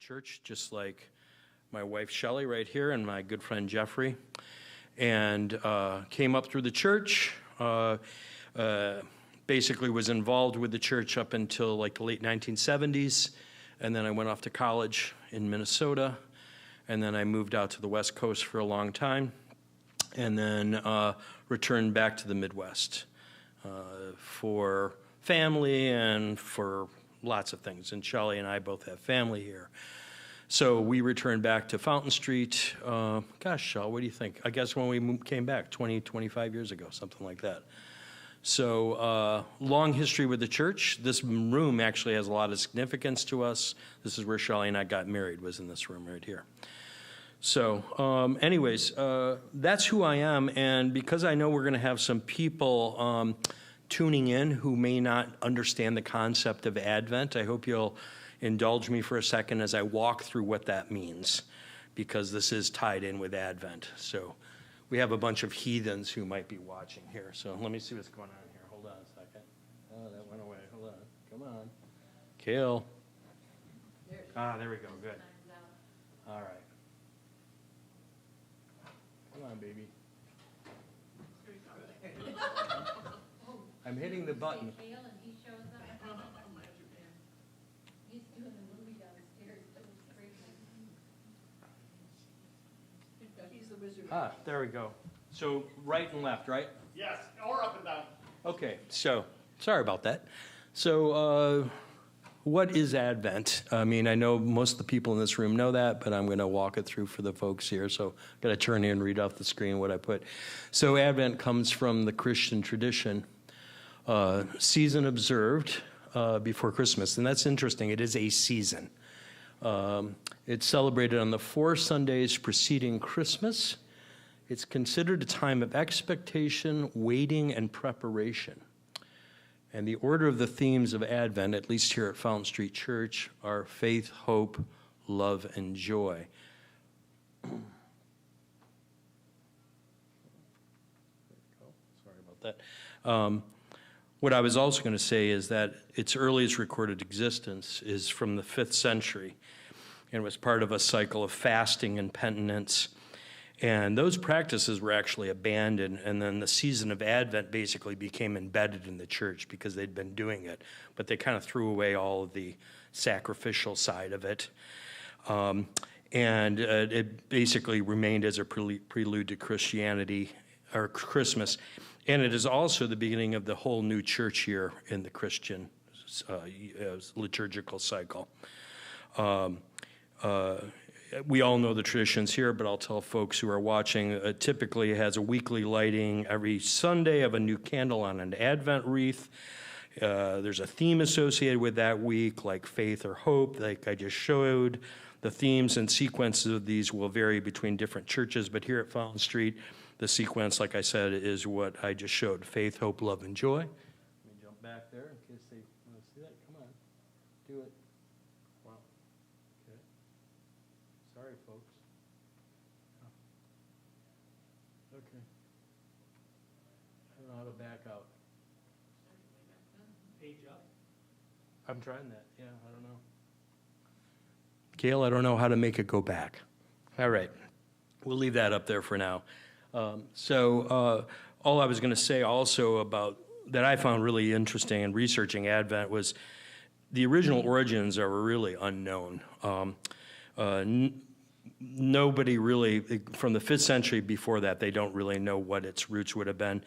church, just like my wife Shelley right here and my good friend Jeffrey, and came up through the church. Basically was involved with the church up until like the late 1970s, and then I went off to college in Minnesota, and then I moved out to the West Coast for a long time, and then returned back to the Midwest for family and for lots of things. And Shelley and I both have family here. So we returned back to Fountain Street, gosh, Shell, what do you think? I guess when we came back, 25 years ago, something like that. So long history with the church. This room actually has a lot of significance to us. This is where Shelley and I got married, was in this room right here. So anyways, that's who I am. And because I know we're going to have some people tuning in who may not understand the concept of Advent, I hope you'll indulge me for a second as I walk through what that means, because this is tied in with Advent. So we have a bunch of heathens who might be watching here. So let me see what's going on here. Hold on a second. Oh, that went away. Hold on. Come on. Kale. There we go. Good. All right. Come on, baby. I'm hitting the button. Kale and he shows up. He's doing a movie downstairs. He's the wizard. There we go. So right and left, right? Yes, or up and down. Okay, so sorry about that. So what is Advent? I mean, I know most of the people in this room know that, but I'm going to walk it through for the folks here. So I'm going to turn in and read off the screen what I put. So Advent comes from the Christian tradition, season observed before Christmas. And that's interesting. It is a season. It's celebrated on the 4 Sundays preceding Christmas. It's considered a time of expectation, waiting, and preparation. And the order of the themes of Advent, at least here at Fountain Street Church, are faith, hope, love, and joy. Sorry about that. What I was also going to say is that its earliest recorded existence is from the 5th century, and was part of a cycle of fasting and penitence. And those practices were actually abandoned, and then the season of Advent basically became embedded in the church because they'd been doing it. But they kind of threw away all of the sacrificial side of it. And it basically remained as a prelude to Christianity, or Christmas. And it is also the beginning of the whole new church year in the Christian liturgical cycle. We all know the traditions here, but I'll tell folks who are watching, typically it has a weekly lighting every Sunday of a new candle on an Advent wreath. There's a theme associated with that week, like faith or hope, like I just showed. The themes and sequences of these will vary between different churches, but here at Fountain Street, the sequence, like I said, is what I just showed: faith, hope, love, and joy. Let me jump back there in case they want to see that. Come on, do it. Wow. Okay. Sorry, folks. Okay. I don't know how to back out. Page up. I'm trying that. Yeah, I don't know. Gail, I don't know how to make it go back. All right. We'll leave that up there for now. All I was going to say also about that I found really interesting in researching Advent was the original origins are really unknown. Nobody really, from the 5th century before that, they don't really know what its roots would have been.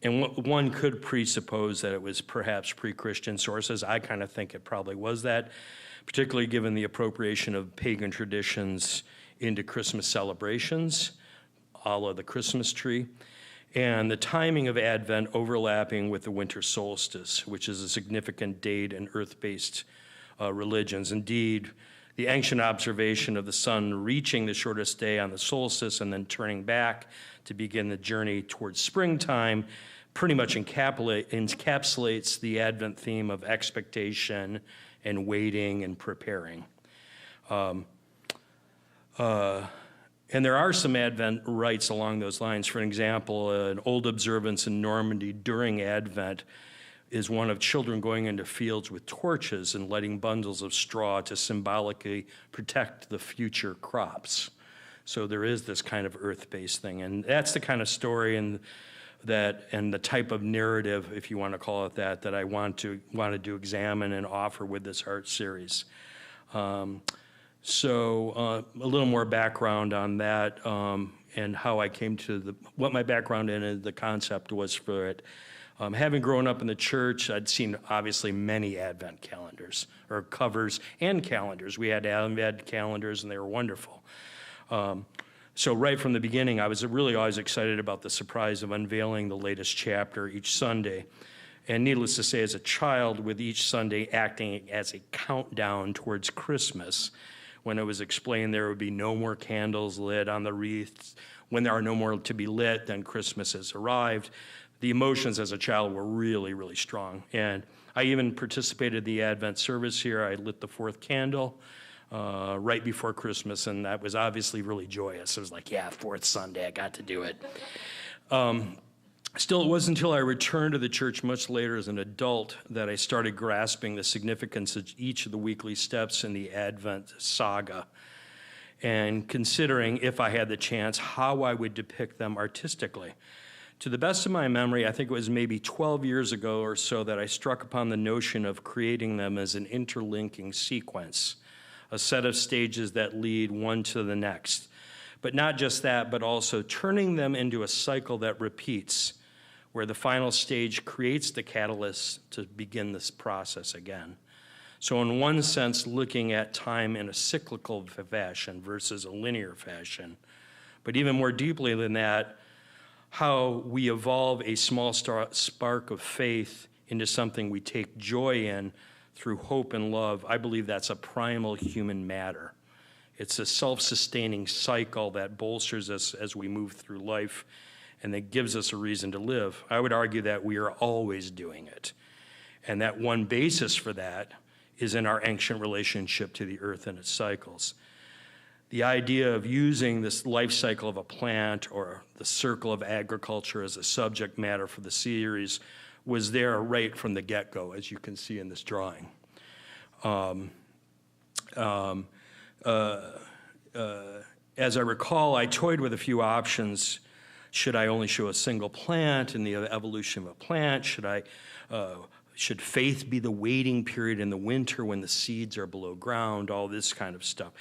And one could presuppose that it was perhaps pre-Christian sources. I kind of think it probably was that, particularly given the appropriation of pagan traditions into Christmas celebrations, a la the Christmas tree, and the timing of Advent overlapping with the winter solstice, which is a significant date in earth-based religions. Indeed, the ancient observation of the sun reaching the shortest day on the solstice and then turning back to begin the journey towards springtime pretty much encapsulates the Advent theme of expectation and waiting and preparing. And there are some Advent rites along those lines. For example, an old observance in Normandy during Advent is one of children going into fields with torches and lighting bundles of straw to symbolically protect the future crops. So there is this kind of earth-based thing, and that's the kind of story and the type of narrative, if you want to call it that I wanted to examine and offer with this art series. So a little more background on that and how I came to what my background in the concept was for it. Having grown up in the church, I'd seen obviously many Advent calendars or covers and calendars. We had Advent calendars and they were wonderful. So right from the beginning, I was really always excited about the surprise of unveiling the latest chapter each Sunday. And needless to say, as a child, with each Sunday acting as a countdown towards Christmas, when it was explained there would be no more candles lit on the wreaths, when there are no more to be lit, then Christmas has arrived. The emotions as a child were really, really strong. And I even participated in the Advent service here. I lit the fourth candle right before Christmas, and that was obviously really joyous. It was like, yeah, fourth Sunday, I got to do it. Still, it wasn't until I returned to the church much later as an adult that I started grasping the significance of each of the weekly steps in the Advent saga and considering, if I had the chance, how I would depict them artistically. To the best of my memory, I think it was maybe 12 years ago or so that I struck upon the notion of creating them as an interlinking sequence, a set of stages that lead one to the next. But not just that, but also turning them into a cycle that repeats, where the final stage creates the catalyst to begin this process again. So in one sense, looking at time in a cyclical fashion versus a linear fashion. But even more deeply than that, how we evolve a small spark of faith into something we take joy in through hope and love. I believe that's a primal human matter. It's a self-sustaining cycle that bolsters us as we move through life and that gives us a reason to live. I would argue that we are always doing it. And that one basis for that is in our ancient relationship to the earth and its cycles. The idea of using this life cycle of a plant or the circle of agriculture as a subject matter for the series was there right from the get-go, as you can see in this drawing. As I recall, I toyed with a few options. Should I only show a single plant and the evolution of a plant? Should faith be the waiting period in the winter when the seeds are below ground? All this kind of stuff.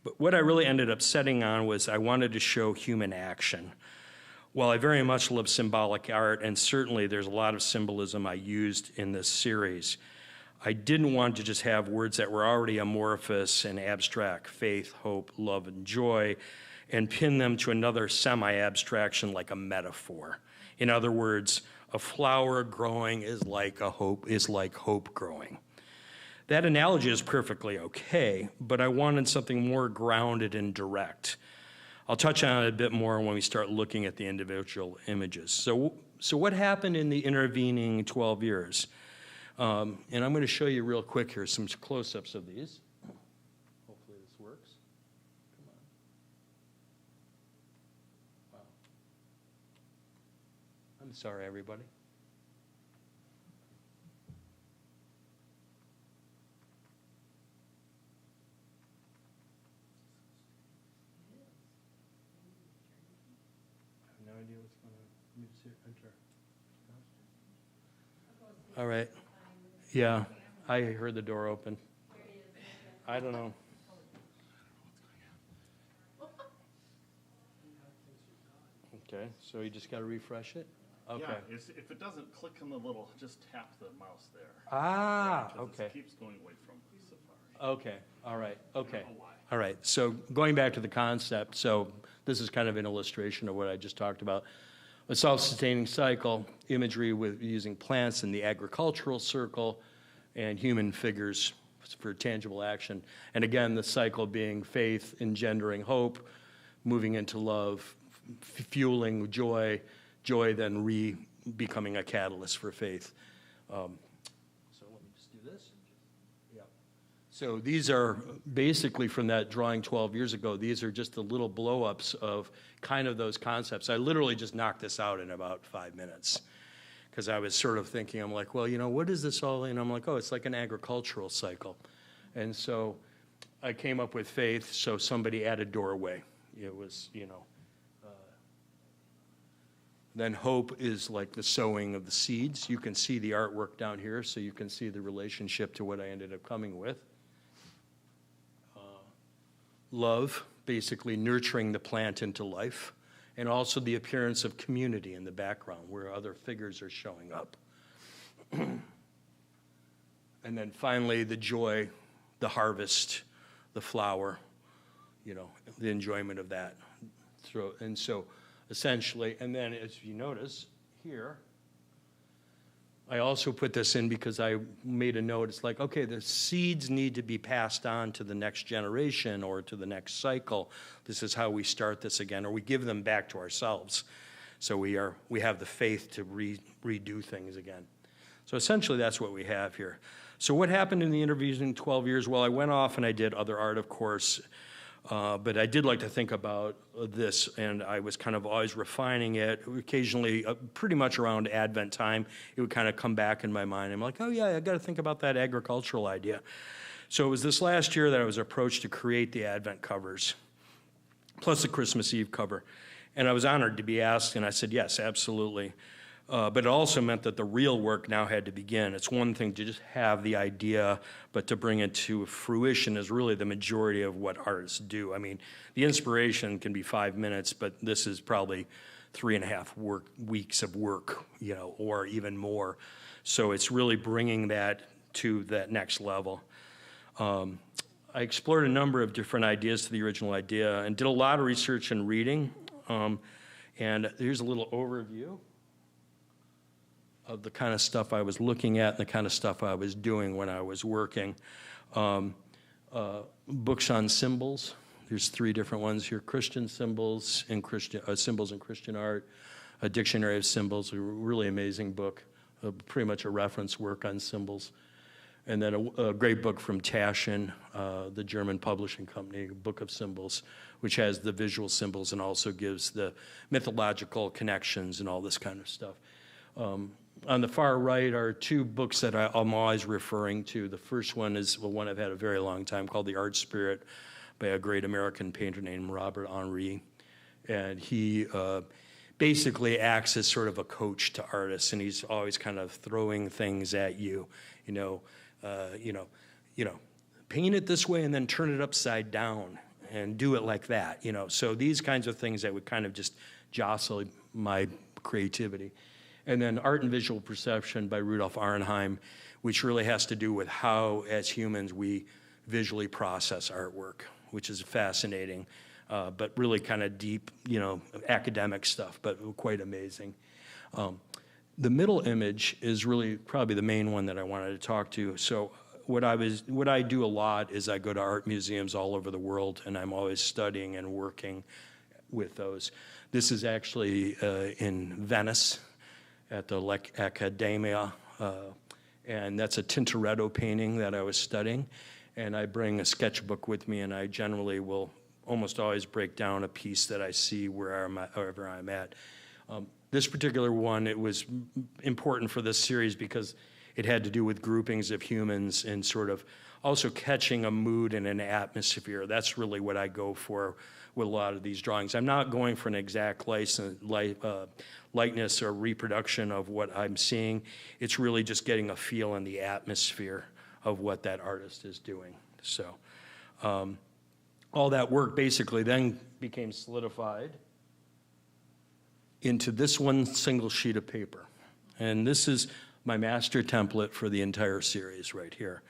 But what I really ended up setting on was I wanted to show human action. While I very much love symbolic art, and certainly there's a lot of symbolism I used in this series, I didn't want to just have words that were already amorphous and abstract, faith, hope, love, and joy, and pin them to another semi-abstraction like a metaphor. In other words, a flower growing is like hope growing. That analogy is perfectly okay, but I wanted something more grounded and direct. I'll touch on it a bit more when we start looking at the individual images. So what happened in the intervening 12 years? And I'm going to show you real quick here some close-ups of these. Hopefully this works. Come on. Wow. I'm sorry, everybody. I have no idea what's going on. Let me just enter. All right. Yeah, I heard the door open. I don't know. Okay, so you just got to refresh it? Okay. Yeah, if it doesn't click on the little, just tap the mouse there. Ah, Because okay. it keeps going away from Safari. Okay, all right, okay. I don't know why. All right, so going back to the concept, so this is kind of an illustration of what I just talked about. A self-sustaining cycle, imagery with using plants in the agricultural circle, and human figures for tangible action. And again, the cycle being faith engendering hope, moving into love, fueling joy, joy then becoming a catalyst for faith. So let me just do this. Yeah. So these are basically from that drawing 12 years ago. These are just the little blow-ups of kind of those concepts. I literally just knocked this out in about 5 minutes because I was sort of thinking, I'm like, well, what is this all? And I'm like, oh, it's like an agricultural cycle. And so I came up with faith, so somebody added doorway. It was, then hope is like the sowing of the seeds. You can see the artwork down here, so you can see the relationship to what I ended up coming with. Love, basically nurturing the plant into life, and also the appearance of community in the background where other figures are showing up. And then finally, the joy, the harvest, the flower, the enjoyment of that. And so essentially, and then as you notice here, I also put this in because I made a note. It's like, okay, the seeds need to be passed on to the next generation or to the next cycle. This is how we start this again, or we give them back to ourselves. So we have the faith to redo things again. So essentially, that's what we have here. So what happened in the intervening 12 years? Well, I went off and I did other art, of course. But I did like to think about this, and I was kind of always refining it. Occasionally, pretty much around Advent time, it would kind of come back in my mind. I'm like, oh yeah, I got to think about that agricultural idea. So it was this last year that I was approached to create the Advent covers, plus the Christmas Eve cover. And I was honored to be asked, and I said, yes, absolutely. But it also meant that the real work now had to begin. It's one thing to just have the idea, but to bring it to fruition is really the majority of what artists do. I mean, the inspiration can be 5 minutes, but this is probably 3.5 weeks of work, or even more. So it's really bringing that to that next level. I explored a number of different ideas to the original idea and did a lot of research and reading. And here's a little overview of the kind of stuff I was looking at and the kind of stuff I was doing when I was working. Books on symbols. There's 3 different ones here: Christian symbols in symbols in Christian art, a dictionary of symbols, a really amazing book, pretty much a reference work on symbols. And then a great book from Taschen, the German publishing company, Book of Symbols, which has the visual symbols and also gives the mythological connections and all this kind of stuff. On the far right are 2 books that I'm always referring to. The first one is one I've had a very long time, called The Art Spirit, by a great American painter named Robert Henri. And he basically acts as sort of a coach to artists, and he's always kind of throwing things at you, paint it this way and then turn it upside down and do it like that, So these kinds of things that would kind of just jostle my creativity. And then Art and Visual Perception by Rudolf Arnheim, which really has to do with how, as humans, we visually process artwork, which is fascinating, but really kind of deep, academic stuff, but quite amazing. The middle image is really probably the main one that I wanted to talk to. So what I do a lot is I go to art museums all over the world, and I'm always studying and working with those. This is actually in Venice, at the Accademia, and that's a Tintoretto painting that I was studying. And I bring a sketchbook with me, and I generally will almost always break down a piece that I see wherever I'm at. This particular one, it was important for this series because it had to do with groupings of humans and sort of also catching a mood and an atmosphere. That's really what I go for with a lot of these drawings. I'm not going for an exact likeness or reproduction of what I'm seeing. It's really just getting a feel in the atmosphere of what that artist is doing. So all that work basically then became solidified into this one single sheet of paper. And this is my master template for the entire series right here.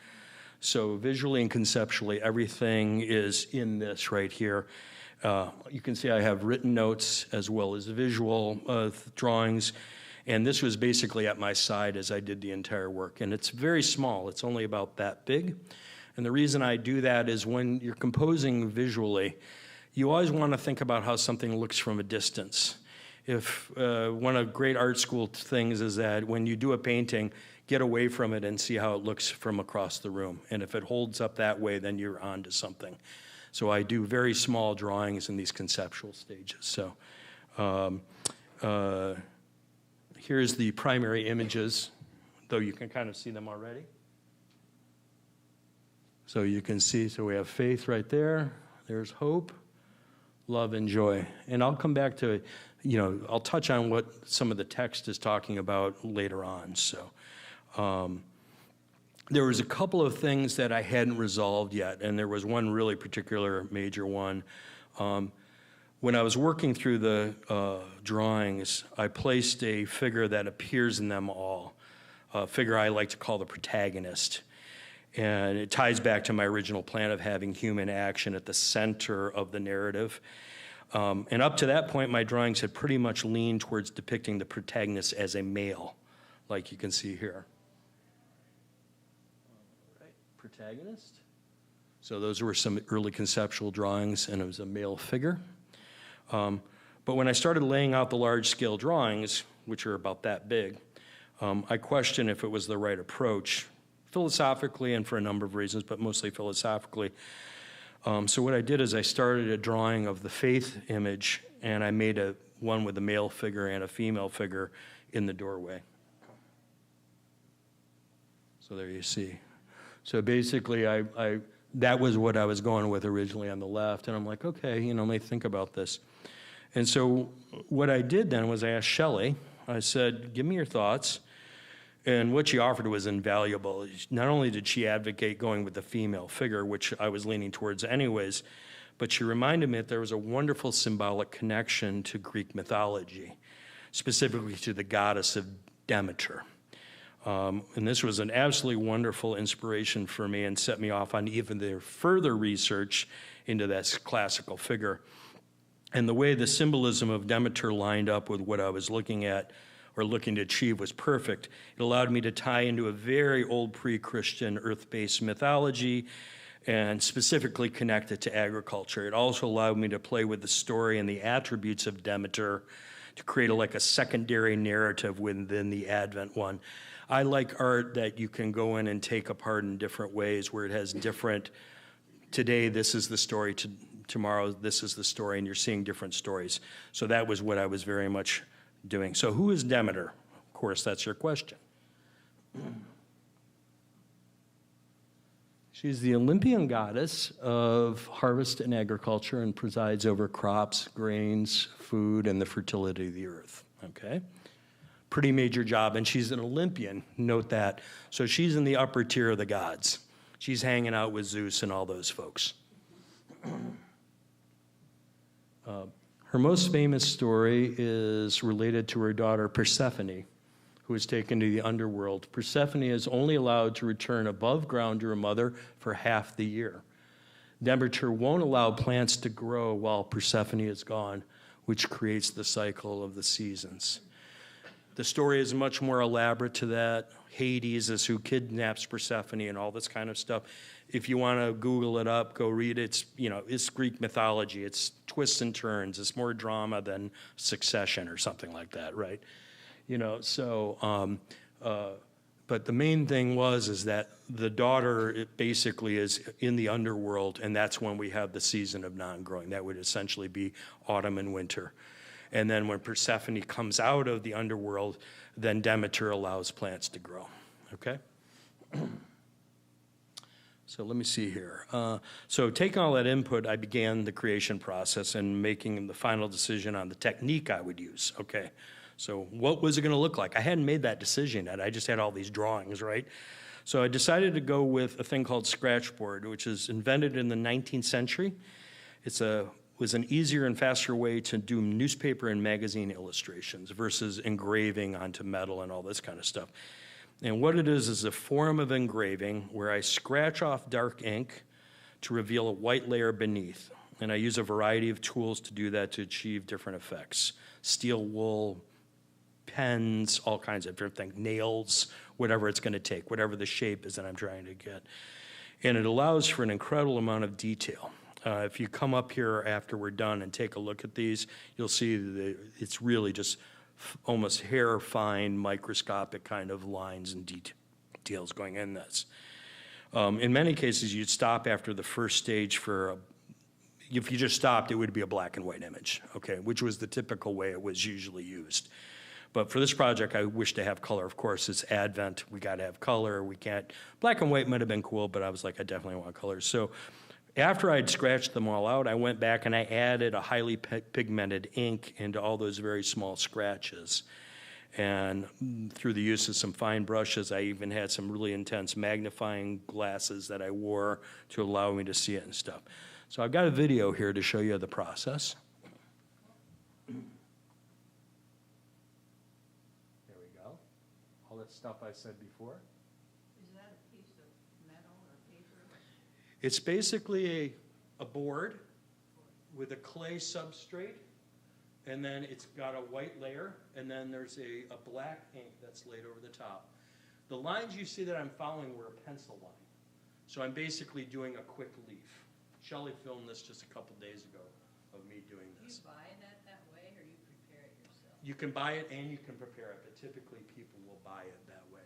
So visually and conceptually, everything is in this right here. You can see I have written notes as well as visual drawings, and this was basically at my side as I did the entire work. And it's very small. It's only about that big. And the reason I do that is when you're composing visually, you always want to think about how something looks from a distance. If one of great art school things is that when you do a painting, get away from it and see how it looks from across the room. And if it holds up that way, then you're on to something. So I do very small drawings in these conceptual stages. So Here's the primary images, though you can kind of see them already. So you can see, so we have faith right there. There's hope, love, and joy. And I'll come back to, I'll touch on what some of the text is talking about later on. So there was a couple of things that I hadn't resolved yet, and there was one really particular major one. When I was working through the drawings, I placed a figure that appears in them all, a figure I like to call the protagonist. And it ties back to my original plan of having human action at the center of the narrative. And up to that point, my drawings had pretty much leaned towards depicting the protagonist as a male, like you can see here. All right, protagonist. So those were some early conceptual drawings, and it was a male figure. But when I started laying out the large-scale drawings, which are about that big, I questioned if it was the right approach, philosophically and for a number of reasons, but mostly philosophically. So what I did is I started a drawing of the faith image, and I made one with a male figure and a female figure in the doorway. So there you see. So basically, that was what I was going with originally on the left, and I'm like, okay, let me think about this. And so what I did then was I asked Shelley, I said, give me your thoughts. And what she offered was invaluable. Not only did she advocate going with the female figure, which I was leaning towards anyways, but she reminded me that there was a wonderful symbolic connection to Greek mythology, specifically to the goddess of Demeter. And this was an absolutely wonderful inspiration for me and set me off on even the further research into that classical figure. And the way the symbolism of Demeter lined up with what I was looking at or looking to achieve was perfect. It allowed me to tie into a very old pre-Christian earth-based mythology and specifically connect it to agriculture. It also allowed me to play with the story and the attributes of Demeter to create a secondary narrative within the Advent one. I like art that you can go in and take apart in different ways, where it has different, today this is the story, tomorrow this is the story, and you're seeing different stories. So that was what I was very much doing. So who is Demeter? Of course, that's your question. She's the Olympian goddess of harvest and agriculture and presides over crops, grains, food, and the fertility of the earth, okay? Pretty major job, and she's an Olympian, note that. So she's in the upper tier of the gods. She's hanging out with Zeus and all those folks. Her most famous story is related to her daughter Persephone, who is taken to the underworld. Persephone is only allowed to return above ground to her mother for half the year. Demeter won't allow plants to grow while Persephone is gone, which creates the cycle of the seasons. The story is much more elaborate to that. Hades is who kidnaps Persephone and all this kind of stuff. If you want to Google it up, go read it. It's Greek mythology. It's twists and turns. It's more drama than Succession or something like that, right? But the main thing is that the daughter basically is in the underworld, and that's when we have the season of non-growing. That would essentially be autumn and winter. And then when Persephone comes out of the underworld, then Demeter allows plants to grow, okay? So let me see here. So taking all that input, I began the creation process and making the final decision on the technique I would use, okay? So what was it gonna look like? I hadn't made that decision yet. I just had all these drawings, right? So I decided to go with a thing called scratchboard, which is invented in the 19th century. It was an easier and faster way to do newspaper and magazine illustrations versus engraving onto metal and all this kind of stuff. And what it is a form of engraving where I scratch off dark ink to reveal a white layer beneath. And I use a variety of tools to do that to achieve different effects. Steel wool, pens, all kinds of different things, nails, whatever it's going to take, whatever the shape is that I'm trying to get. And it allows for an incredible amount of detail. If you come up here after we're done and take a look at these, you'll see that it's really just almost hair-fine, microscopic kind of lines and details going in this. In many cases, you'd stop after the first stage if you just stopped, it would be a black and white image, okay, which was the typical way it was usually used. But for this project, I wish to have color. Of course, it's Advent. We got to have color. We can't. Black and white might have been cool, but I was like, I definitely want colors. So after I'd scratched them all out, I went back and I added a highly pigmented ink into all those very small scratches. And through the use of some fine brushes, I even had some really intense magnifying glasses that I wore to allow me to see it and stuff. So I've got a video here to show you the process. All that stuff I said before. Is that a piece of metal or paper? It's basically a board with a clay substrate, and then it's got a white layer, and then there's a black ink that's laid over the top. The lines you see that I'm following were a pencil line. So I'm basically doing a quick leaf. Shelley filmed this just a couple days ago of me doing this. Do you buy that way, or you prepare it yourself? You can buy it and you can prepare it, but typically people will buy it that way.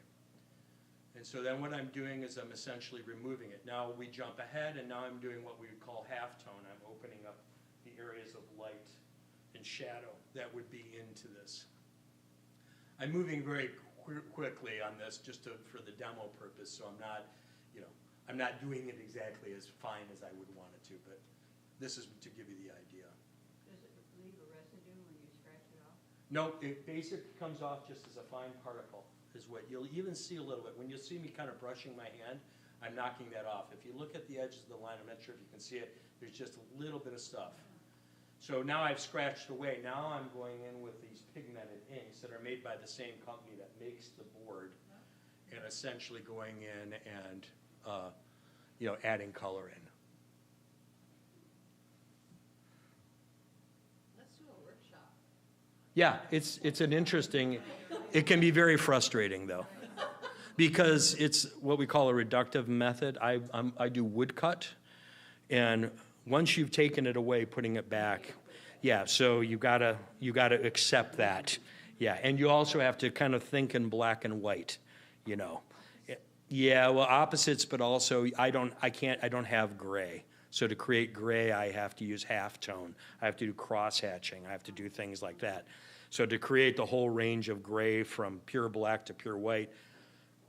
And so then what I'm doing is I'm essentially removing it. Now we jump ahead, and now I'm doing what we would call halftone. I'm opening up the areas of light and shadow that would be into this. I'm moving very quickly on this just for the demo purpose, so I'm not, I'm not doing it exactly as fine as I would want it to, but this is to give you the idea. Does it leave a residue when you scratch it off? No, it basically comes off just as a fine particle, is what you'll even see a little bit. When you see me kind of brushing my hand, I'm knocking that off. If you look at the edges of the line, I'm not sure if you can see it, there's just a little bit of stuff. So now I've scratched away. Now I'm going in with these pigmented inks that are made by the same company that makes the board, and essentially going in and adding color in. Let's do a workshop. Yeah, it's an interesting, it can be very frustrating though, because it's what we call a reductive method. I do woodcut, and once you've taken it away, putting it back, yeah, so you gotta accept that. Yeah, and you also have to kind of think in black and white, Yeah, well, opposites, but also I don't have gray. So to create gray, I have to use halftone. I have to do cross hatching. I have to do things like that. So to create the whole range of gray from pure black to pure white,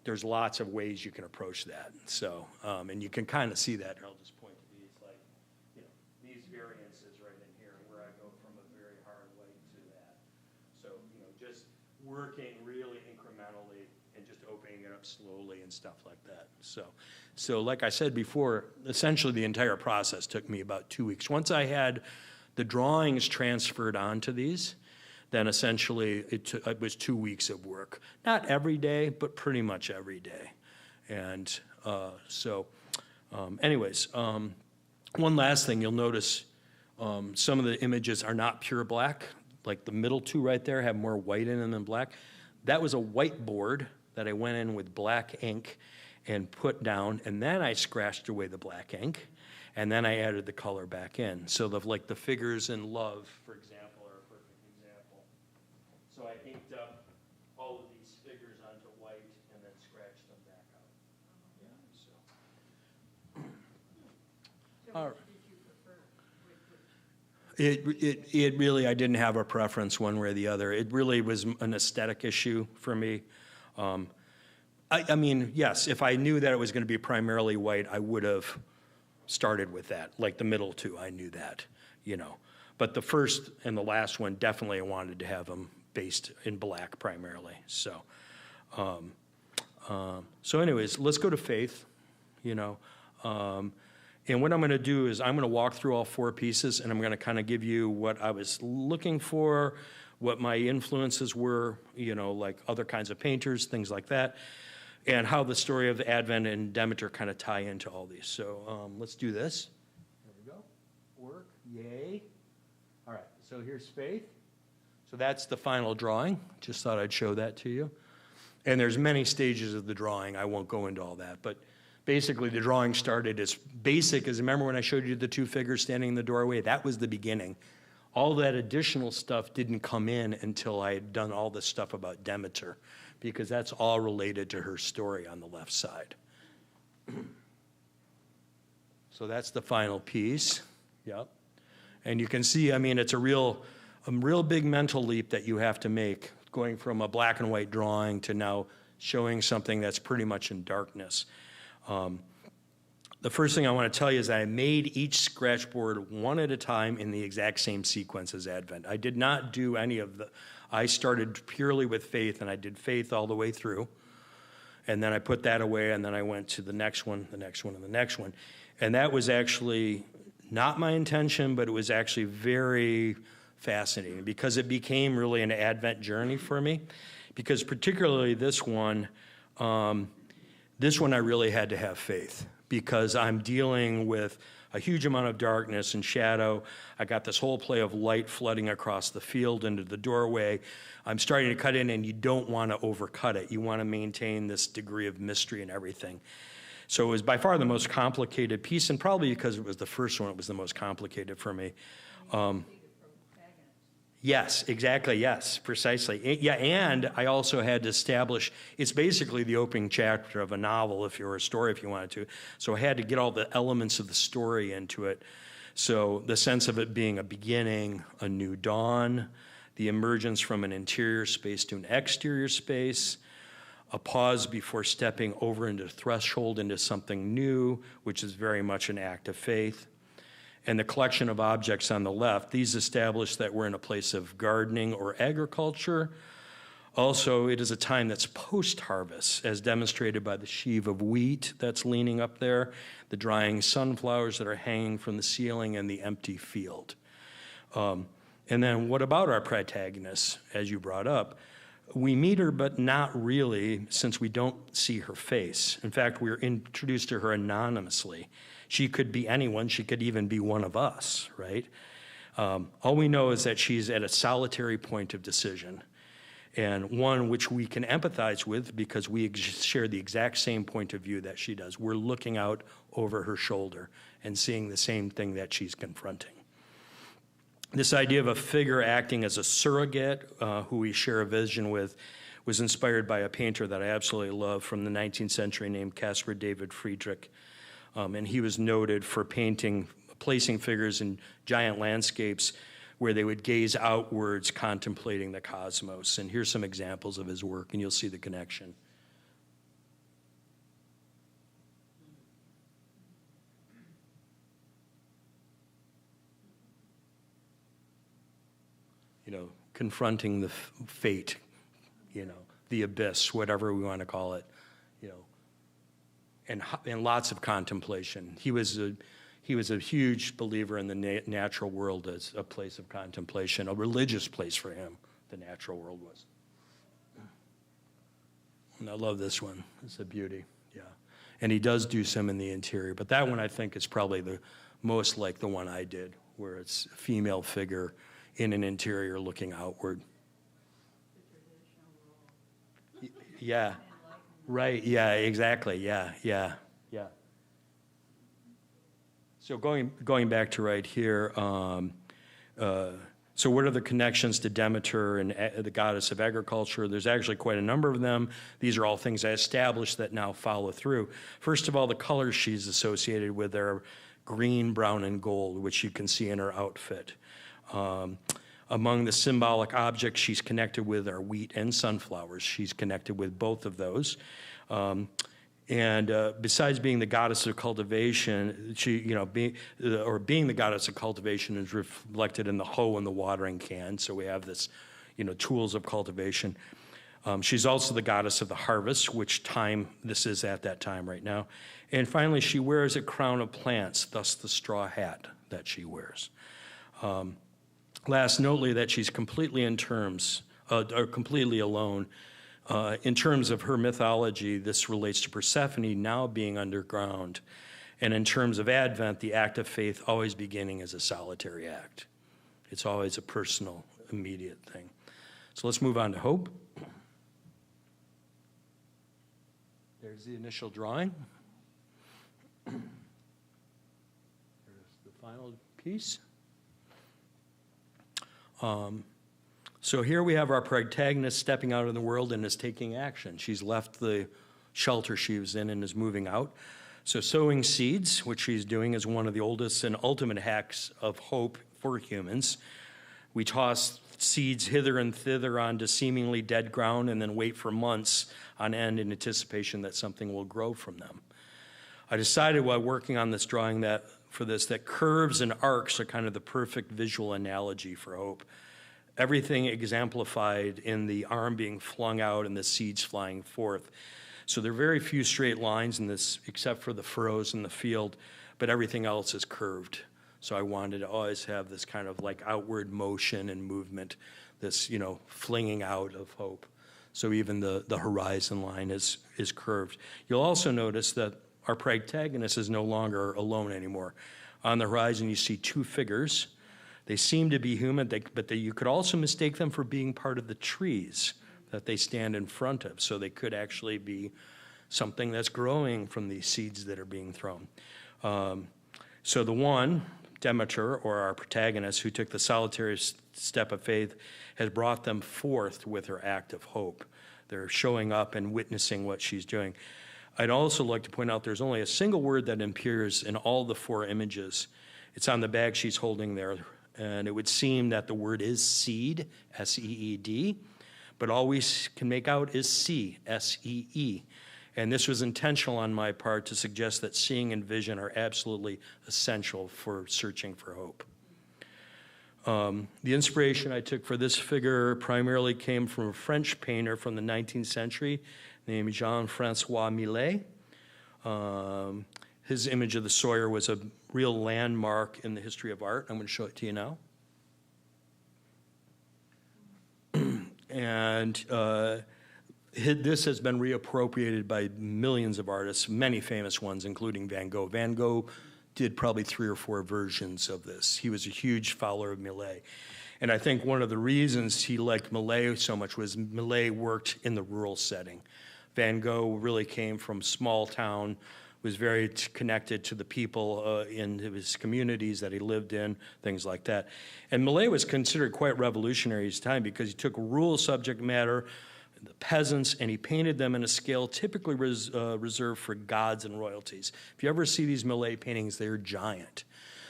there's lots of ways you can approach that. So, and you can kind of see that. I'll just point to these, like, these variances right in here, where I go from a very hard white to that. So, just working really incrementally and just opening it up slowly and stuff like that. So like I said before, essentially the entire process took me about 2 weeks. Once I had the drawings transferred onto these, then essentially it was 2 weeks of work. Not every day, but pretty much every day. And anyways, one last thing you'll notice, some of the images are not pure black. Like the middle two right there have more white in them than black. That was a whiteboard that I went in with black ink and put down, and then I scratched away the black ink, and then I added the color back in. So the figures in Love, for example, are a perfect example. So I inked up all of these figures onto white and then scratched them back out. Yeah, so. All right. It really, I didn't have a preference one way or the other. It really was an aesthetic issue for me. I mean, yes, if I knew that it was going to be primarily white, I would have started with that. Like the middle two, I knew that, But the first and the last one, definitely I wanted to have them based in black primarily. So, anyways, let's go to Faith, And what I'm going to do is I'm going to walk through all 4 pieces, and I'm going to kind of give you what I was looking for, what my influences were, like other kinds of painters, things like that, and how the story of Advent and Demeter kind of tie into all these. So let's do this. There we go. Work. Yay. All right. So here's Faith. So that's the final drawing. Just thought I'd show that to you. And there's many stages of the drawing. I won't go into all that, but basically, the drawing started as basic as, remember when I showed you the 2 figures standing in the doorway? That was the beginning. All that additional stuff didn't come in until I had done all this stuff about Demeter, because that's all related to her story on the left side. So that's the final piece. Yep. And you can see, I mean, it's a real big mental leap that you have to make going from a black and white drawing to now showing something that's pretty much in darkness. The first thing I want to tell you is that I made each scratch board one at a time in the exact same sequence as Advent. I did not do any of I started purely with faith, and I did faith all the way through. And then I put that away, and then I went to the next one, the next one, and the next one. And that was actually not my intention, but it was actually very fascinating because it became really an Advent journey for me. Because particularly this one I really had to have faith because I'm dealing with a huge amount of darkness and shadow. I got this whole play of light flooding across the field into the doorway. I'm starting to cut in, and you don't want to overcut it. You want to maintain this degree of mystery and everything. So it was by far the most complicated piece, and probably because it was the first one, it was the most complicated for me. Yes, exactly, yes, precisely. Yeah, and I also had to establish, it's basically the opening chapter of a novel, if you were a story, if you wanted to. So I had to get all the elements of the story into it. So the sense of it being a beginning, a new dawn, the emergence from an interior space to an exterior space, a pause before stepping over into the threshold into something new, which is very much an act of faith. And the collection of objects on the left, these establish that we're in a place of gardening or agriculture. Also, it is a time that's post-harvest, as demonstrated by the sheaf of wheat that's leaning up there, the drying sunflowers that are hanging from the ceiling, and the empty field. And then what about our protagonist, as you brought up? We meet her, but not really, since we don't see her face. In fact, we're introduced to her anonymously. She could be anyone. She could even be one of us, right? All we know is that she's at a solitary point of decision, and one which we can empathize with because we share the exact same point of view that she does. We're looking out over her shoulder and seeing the same thing that she's confronting. This idea of a figure acting as a surrogate who we share a vision with was inspired by a painter that I absolutely love from the 19th century named Caspar David Friedrich. And he was noted for placing figures in giant landscapes where they would gaze outwards, contemplating the cosmos. And here's some examples of his work, and you'll see the connection. Confronting the fate, the abyss, whatever we want to call it, and lots of contemplation. He was a huge believer in the natural world as a place of contemplation, a religious place for him, the natural world was. And I love this one. It's a beauty, yeah. And he does do some in the interior, but that one I think is probably the most like the one I did, where it's a female figure in an interior looking outward. Yeah, right, yeah, exactly, yeah. So going back to right here, so what are the connections to Demeter and the goddess of agriculture? There's actually quite a number of them. These are all things I established that now follow through. First of all, the colors she's associated with are green, brown, and gold, which you can see in her outfit. Among the symbolic objects she's connected with are wheat and sunflowers. She's connected with both of those. And besides being the goddess of cultivation, being the goddess of cultivation is reflected in the hoe and the watering can. So we have this, tools of cultivation. She's also the goddess of the harvest, which time this is at that time right now. And finally, she wears a crown of plants, thus the straw hat that she wears. Last, notably that she's completely completely alone. In terms of her mythology, this relates to Persephone now being underground. And in terms of Advent, the act of faith always beginning as a solitary act. It's always a personal, immediate thing. So let's move on to hope. There's the initial drawing. There's the final piece. So here we have our protagonist stepping out in the world and is taking action. She's left the shelter she was in and is moving out. So sowing seeds, which she's doing, is one of the oldest and ultimate acts of hope for humans. We toss seeds hither and thither onto seemingly dead ground and then wait for months on end in anticipation that something will grow from them. I decided while working on this drawing that curves and arcs are kind of the perfect visual analogy for hope. Everything exemplified in the arm being flung out and the seeds flying forth. So there are very few straight lines in this, except for the furrows in the field, but everything else is curved. So I wanted to always have this kind of like outward motion and movement, this, flinging out of hope. So even the horizon line is curved. You'll also notice that our protagonist is no longer alone anymore. On the horizon, you see two figures. They seem to be human, but you could also mistake them for being part of the trees that they stand in front of. So they could actually be something that's growing from these seeds that are being thrown. So the one, Demeter, or our protagonist, who took the solitary step of faith, has brought them forth with her act of hope. They're showing up and witnessing what she's doing. I'd also like to point out there's only a single word that appears in all the four images. It's on the bag she's holding there, and it would seem that the word is seed, S-E-E-D, but all we can make out is see, S-E-E. And this was intentional on my part to suggest that seeing and vision are absolutely essential for searching for hope. The inspiration I took for this figure primarily came from a French painter from the 19th century named Jean-Francois Millet. His image of the Sawyer was a real landmark in the history of art. I'm going to show it to you now. And this has been reappropriated by millions of artists, many famous ones, including Van Gogh. Van Gogh did probably 3 or 4 versions of this. He was a huge follower of Millet. And I think one of the reasons he liked Millet so much was Millet worked in the rural setting. Van Gogh really came from small town, was very connected to the people in his communities that he lived in, things like that. And Millet was considered quite revolutionary at his time because he took rural subject matter, the peasants, and he painted them in a scale typically reserved for gods and royalties. If you ever see these Millet paintings, they're giant.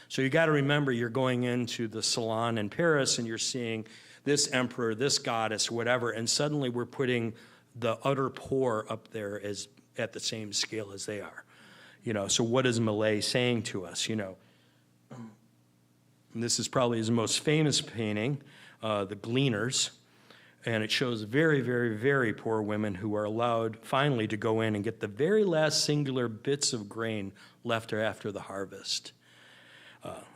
So you got to remember you're going into the salon in Paris and you're seeing this emperor, this goddess, whatever, and suddenly we're putting the utter poor up there as at the same scale as they are. So what is Millet saying to us, And this is probably his most famous painting, The Gleaners. And it shows very, very, very poor women who are allowed finally to go in and get the very last singular bits of grain left after the harvest.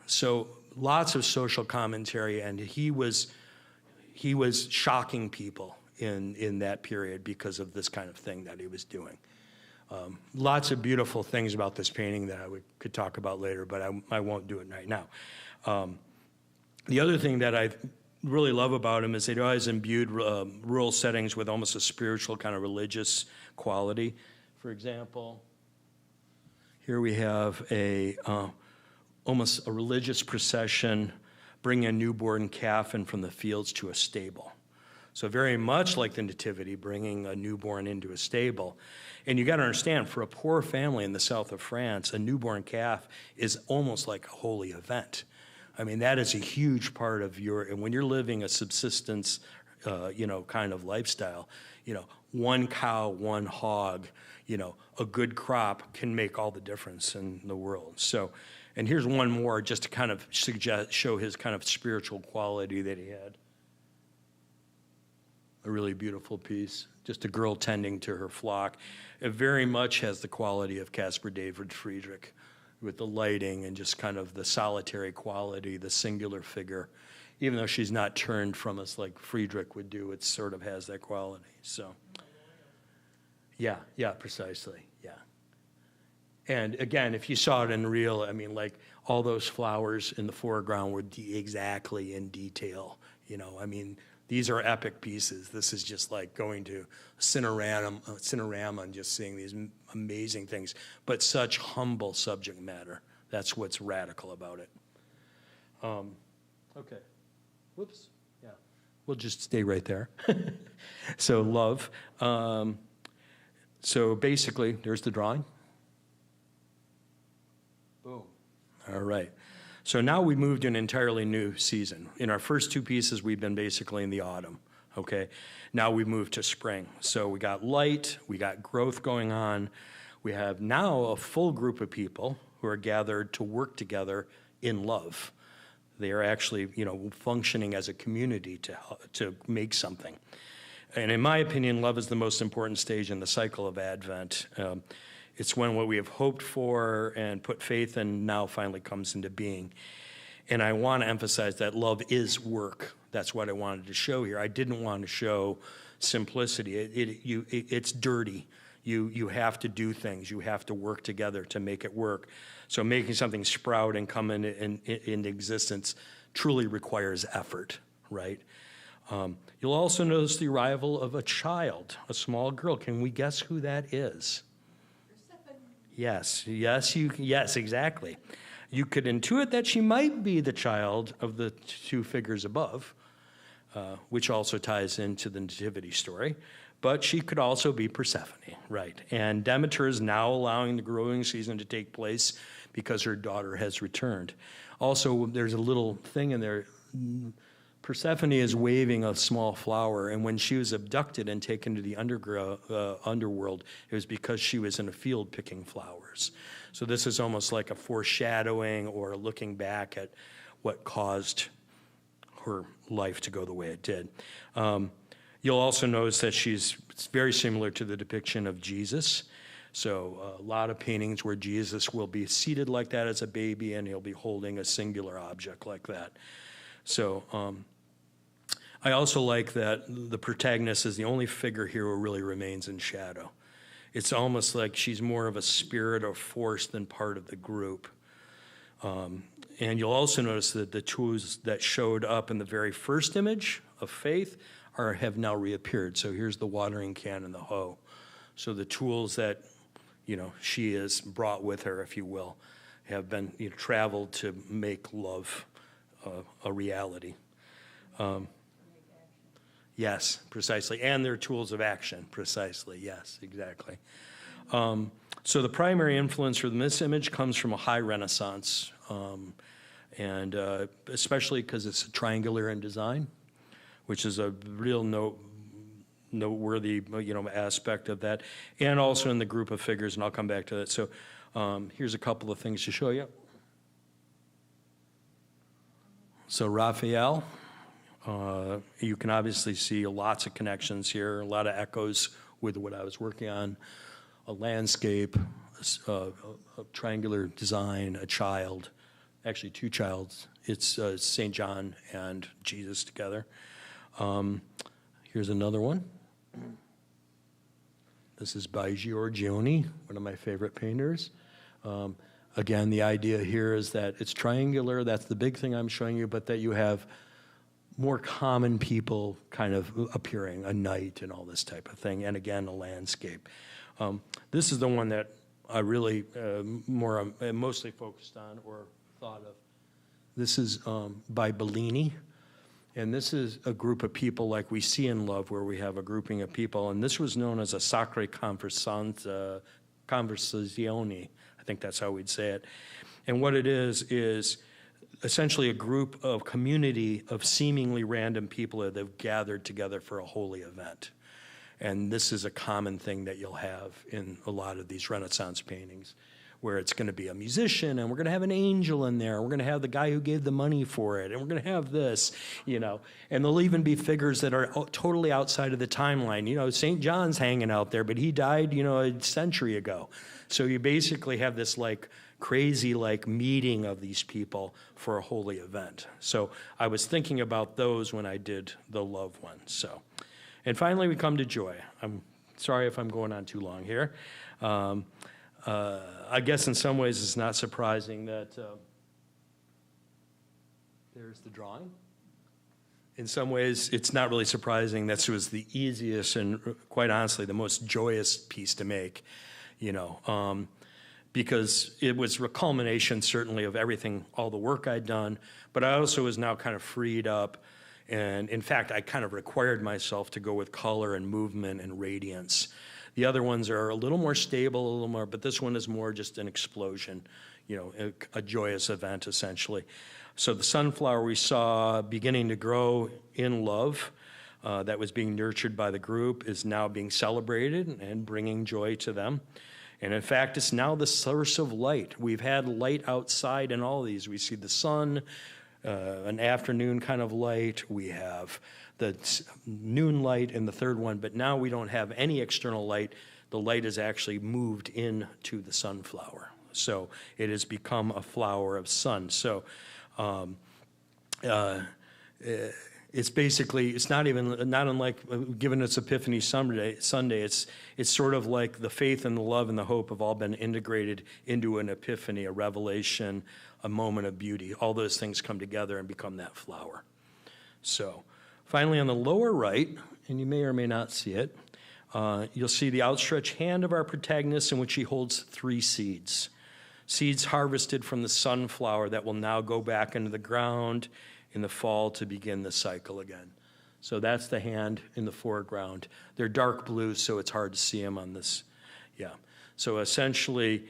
So lots of social commentary, and he was shocking people in that period because of this kind of thing that he was doing. Lots of beautiful things about this painting that I could talk about later, but I won't do it right now. The other thing that I really love about him is they'd always imbued rural settings with almost a spiritual kind of religious quality. For example, here we have almost a religious procession bringing a newborn calf in from the fields to a stable. So very much like the Nativity, bringing a newborn into a stable. And you got to understand, for a poor family in the south of France, a newborn calf is almost like a holy event. I mean, that is a huge part of and when you're living a subsistence, kind of lifestyle, one cow, one hog, a good crop can make all the difference in the world. So, and here's one more just to kind of show his kind of spiritual quality that he had. A really beautiful piece, just a girl tending to her flock. It very much has the quality of Caspar David Friedrich, with the lighting and just kind of the solitary quality, the singular figure. Even though she's not turned from us like Friedrich would do, it sort of has that quality. So, yeah, precisely, yeah. And again, if you saw it in real, I mean, like all those flowers in the foreground were exactly in detail. I mean, these are epic pieces. This is just like going to Cinerama and just seeing these amazing things, but such humble subject matter. That's what's radical about it. Okay. Whoops. Yeah. We'll just stay right there. So love. So basically, there's the drawing. Boom. All right. So now we moved to an entirely new season. In our first two pieces, we've been basically in the autumn, okay? Now we moved to spring. So we got light, we got growth going on. We have now a full group of people who are gathered to work together in love. They are actually, functioning as a community to make something. And in my opinion, love is the most important stage in the cycle of Advent. It's when what we have hoped for and put faith in now finally comes into being. And I want to emphasize that love is work. That's what I wanted to show here. I didn't want to show simplicity. It's dirty. You have to do things. You have to work together to make it work. So making something sprout and come into existence truly requires effort, right? You'll also notice the arrival of a child, a small girl. Can we guess who that is? Yes, exactly. You could intuit that she might be the child of the two figures above, which also ties into the nativity story. But she could also be Persephone, right? And Demeter is now allowing the growing season to take place because her daughter has returned. Also, there's a little thing in there. Persephone is waving a small flower, and when she was abducted and taken to the underworld, it was because she was in a field picking flowers. So this is almost like a foreshadowing or looking back at what caused her life to go the way it did. You'll also notice that it's very similar to the depiction of Jesus. So a lot of paintings where Jesus will be seated like that as a baby, and he'll be holding a singular object like that. So I also like that the protagonist is the only figure here who really remains in shadow. It's almost like she's more of a spirit or force than part of the group. And you'll also notice that the tools that showed up in the very first image of faith have now reappeared. So here's the watering can and the hoe. So the tools that, she has brought with her, if you will, have been traveled to make love a reality. Yes, precisely. And they're tools of action, precisely. Yes, exactly. So the primary influence from this image comes from a high Renaissance, and especially because it's triangular in design, which is a real noteworthy aspect of that, and also in the group of figures, and I'll come back to that. So here's a couple of things to show you. So Raphael, you can obviously see lots of connections here, a lot of echoes with what I was working on, a landscape, a triangular design, a child, actually two childs. It's St. John and Jesus together. Here's another one. This is by Giorgione, one of my favorite painters. Again, the idea here is that it's triangular. That's the big thing I'm showing you, but that you have more common people kind of appearing, a knight and all this type of thing, and again, a landscape. This is the one that I really mostly focused on or thought of. This is by Bellini, and this is a group of people like we see in love, where we have a grouping of people, and this was known as a sacre conversazione. I think that's how we'd say it. And what it is essentially a group of community of seemingly random people that have gathered together for a holy event. And this is a common thing that you'll have in a lot of these Renaissance paintings, where it's going to be a musician, and we're going to have an angel in there. We're going to have the guy who gave the money for it, and we're going to have this, And there'll even be figures that are totally outside of the timeline. St. John's hanging out there, but he died, a century ago. So you basically have this crazy meeting of these people for a holy event. So I was thinking about those when I did the love one. So, and finally we come to joy. I'm sorry if I'm going on too long here. I guess in some ways it's not surprising that there's the drawing. In some ways it's not really surprising that this was the easiest and quite honestly the most joyous piece to make, because it was a culmination certainly of everything, all the work I'd done, but I also was now kind of freed up. And in fact, I kind of required myself to go with color and movement and radiance. The other ones are a little more stable, but this one is more just an explosion, a joyous event, essentially. So the sunflower we saw beginning to grow in love, that was being nurtured by the group, is now being celebrated and bringing joy to them. And in fact, it's now the source of light. We've had light outside in all of these. We see the sun, an afternoon kind of light. We have the noon light in the third one, but now we don't have any external light. The light is actually moved into the sunflower. So it has become a flower of sun. So it's basically, it's not unlike given its Epiphany Sunday. It's sort of like the faith and the love and the hope have all been integrated into an epiphany, a revelation, a moment of beauty. All those things come together and become that flower. So finally, on the lower right, and you may or may not see it, you'll see the outstretched hand of our protagonist in which he holds 3 seeds. Seeds harvested from the sunflower that will now go back into the ground in the fall to begin the cycle again. So that's the hand in the foreground. They're dark blue, so it's hard to see them on this. Yeah. So essentially,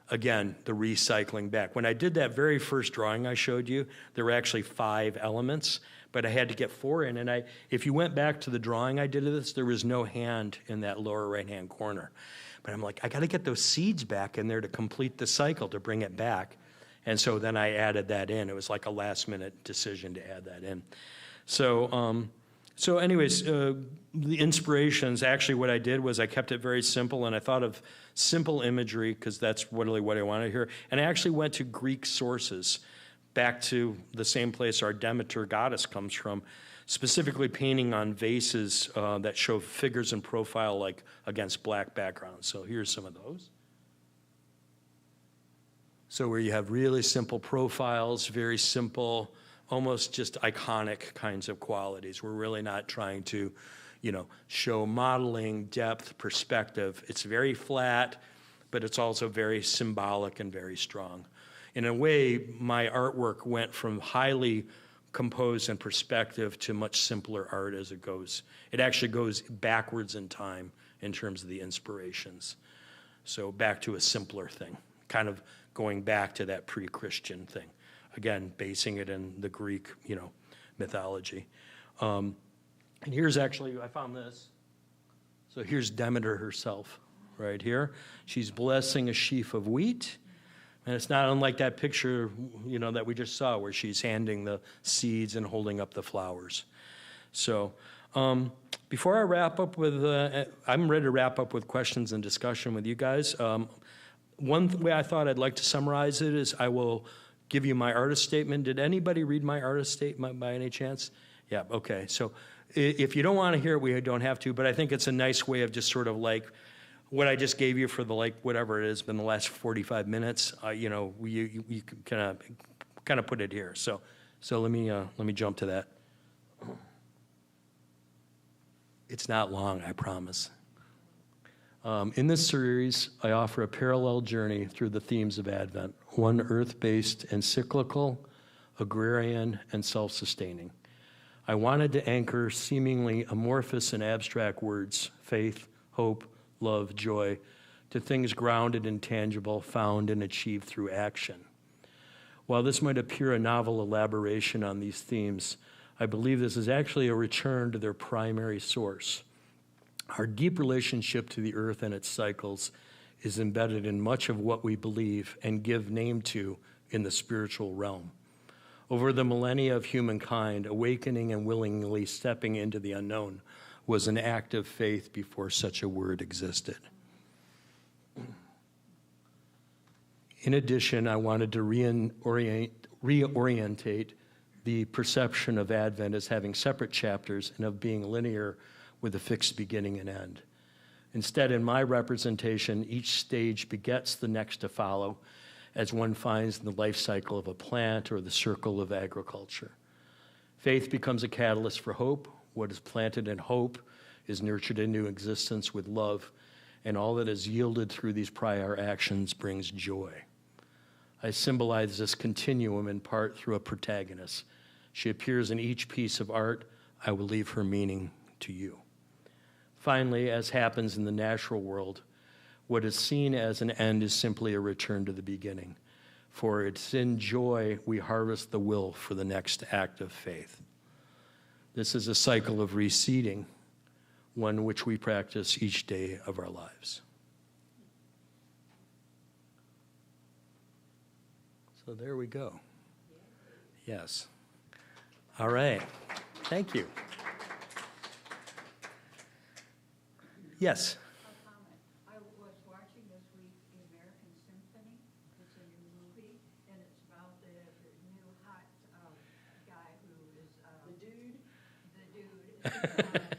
again, the recycling back. When I did that very first drawing I showed you, there were actually 5 elements, but I had to get 4 in. And if you went back to the drawing I did of this, there was no hand in that lower right-hand corner. But I'm like, I got to get those seeds back in there to complete the cycle, to bring it back. And so then I added that in. It was like a last-minute decision to add that in. So, anyways, the inspirations, actually what I did was I kept it very simple, and I thought of simple imagery because that's really what I wanted to hear. And I actually went to Greek sources, back to the same place our Demeter goddess comes from, specifically painting on vases that show figures in profile like against black backgrounds. So here's some of those. So where you have really simple profiles, very simple, almost just iconic kinds of qualities. We're really not trying to, show modeling, depth, perspective. It's very flat, but it's also very symbolic and very strong. In a way, my artwork went from highly composed and perspective to much simpler art as it goes. It actually goes backwards in time in terms of the inspirations. So back to a simpler thing, kind of going back to that pre-Christian thing. Again, basing it in the Greek, mythology. And here's actually, I found this. So here's Demeter herself right here. She's blessing a sheaf of wheat. And it's not unlike that picture, that we just saw where she's handing the seeds and holding up the flowers. So before I wrap up with, I'm ready to wrap up with questions and discussion with you guys. One way I thought I'd like to summarize it is I will give you my artist statement. Did anybody read my artist statement by any chance? Yeah, okay. So if you don't want to hear it, we don't have to, but I think it's a nice way of just sort of like what I just gave you for the whatever it has been the last 45 minutes, you kind of put it here. So let me jump to that. It's not long, I promise. In this series, I offer a parallel journey through the themes of Advent, one earth-based and cyclical, agrarian, and self-sustaining. I wanted to anchor seemingly amorphous and abstract words, faith, hope, love, joy, to things grounded and tangible, found and achieved through action. While this might appear a novel elaboration on these themes, I believe this is actually a return to their primary source. Our deep relationship to the earth and its cycles is embedded in much of what we believe and give name to in the spiritual realm. Over the millennia of humankind, awakening and willingly stepping into the unknown was an act of faith before such a word existed. In addition, I wanted to reorientate the perception of Advent as having separate chapters and of being linear with a fixed beginning and end. Instead, in my representation, each stage begets the next to follow, as one finds in the life cycle of a plant or the circle of agriculture. Faith becomes a catalyst for hope. What is planted in hope is nurtured into existence with love, and all that is yielded through these prior actions brings joy. I symbolize this continuum in part through a protagonist. She appears in each piece of art. I will leave her meaning to you. Finally, as happens in the natural world, What is seen as an end is simply a return to the beginning. For it's in joy we harvest the will for the next act of faith. This is a cycle of reseeding, one which we practice each day of our lives. So there we go. Yes. All right. Thank you. Yes. A comment. I was watching this week The American Symphony. It's a new movie, and it's about the new hot guy who is. The dude. The dude.